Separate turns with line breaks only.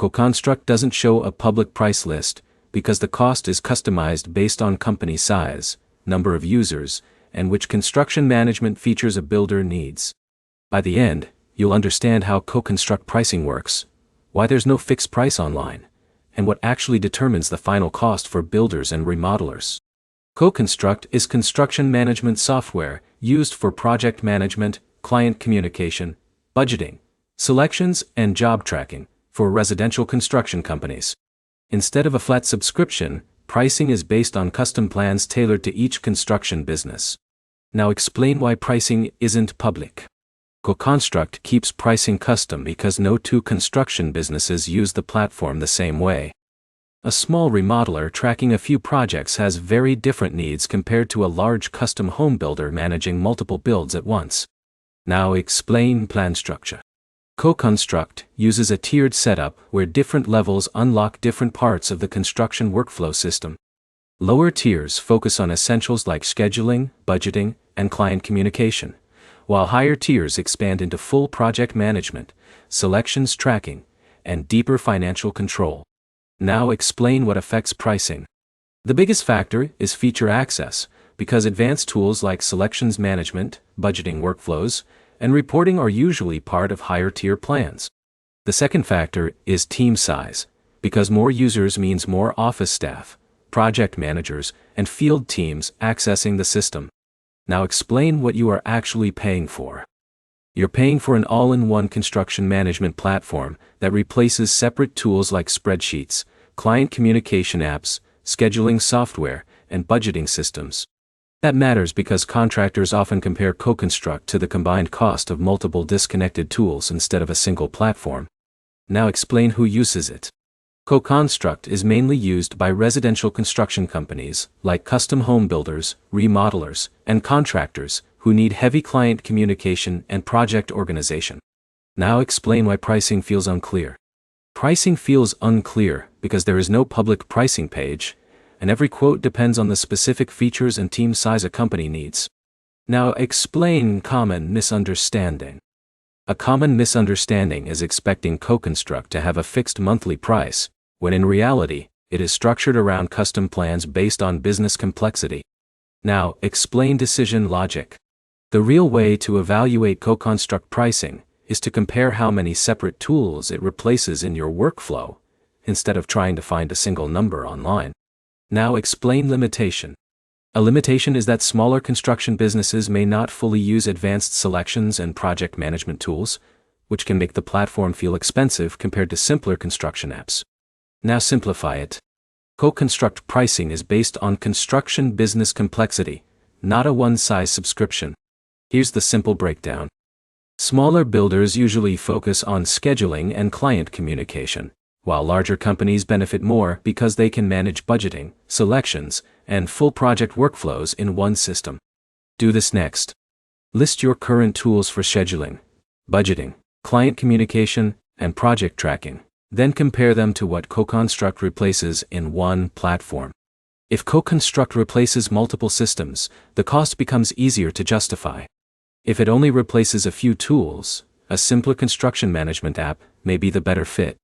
CoConstruct doesn't show a public price list because the cost is customized based on company size, number of users, and which construction management features a builder needs. By the end, you'll understand how CoConstruct pricing works, why there's no fixed price online, and what actually determines the final cost for builders and remodelers. CoConstruct is construction management software used for project management, client communication, budgeting, selections, and job tracking for residential construction companies. Instead of a flat subscription, pricing is based on custom plans tailored to each construction business. Now explain why pricing isn't public. CoConstruct keeps pricing custom because no two construction businesses use the platform the same way. A small remodeler tracking a few projects has very different needs compared to a large custom home builder managing multiple builds at once. Now explain plan structure. CoConstruct uses a tiered setup where different levels unlock different parts of the construction workflow system. Lower tiers focus on essentials like scheduling, budgeting, and client communication, while higher tiers expand into full project management, selections tracking, and deeper financial control. Now explain what affects pricing. The biggest factor is feature access, because advanced tools like selections management, budgeting workflows, and reporting are usually part of higher tier plans. The second factor is team size, because more users means more office staff, project managers, and field teams accessing the system. Now explain what you are actually paying for. You're paying for an all-in-one construction management platform that replaces separate tools like spreadsheets, client communication apps, scheduling software, and budgeting systems. That matters because contractors often compare CoConstruct to the combined cost of multiple disconnected tools instead of a single platform. Now explain who uses it. CoConstruct is mainly used by residential construction companies like custom home builders, remodelers, and contractors who need heavy client communication and project organization. Now explain why pricing feels unclear. Pricing feels unclear because there is no public pricing page, and every quote depends on the specific features and team size a company needs. Now explain common misunderstanding. A common misunderstanding is expecting CoConstruct to have a fixed monthly price, when in reality, it is structured around custom plans based on business complexity. Now explain decision logic. The real way to evaluate CoConstruct pricing is to compare how many separate tools it replaces in your workflow, instead of trying to find a single number online. Now explain limitation. A limitation is that smaller construction businesses may not fully use advanced selections and project management tools, which can make the platform feel expensive compared to simpler construction apps. Now simplify it. CoConstruct pricing is based on construction business complexity, not a one-size subscription. Here's the simple breakdown. Smaller builders usually focus on scheduling and client communication, while larger companies benefit more because they can manage budgeting, selections, and full project workflows in one system. Do this next. List your current tools for scheduling, budgeting, client communication, and project tracking. Then compare them to what CoConstruct replaces in one platform. If CoConstruct replaces multiple systems, the cost becomes easier to justify. If it only replaces a few tools, a simpler construction management app may be the better fit.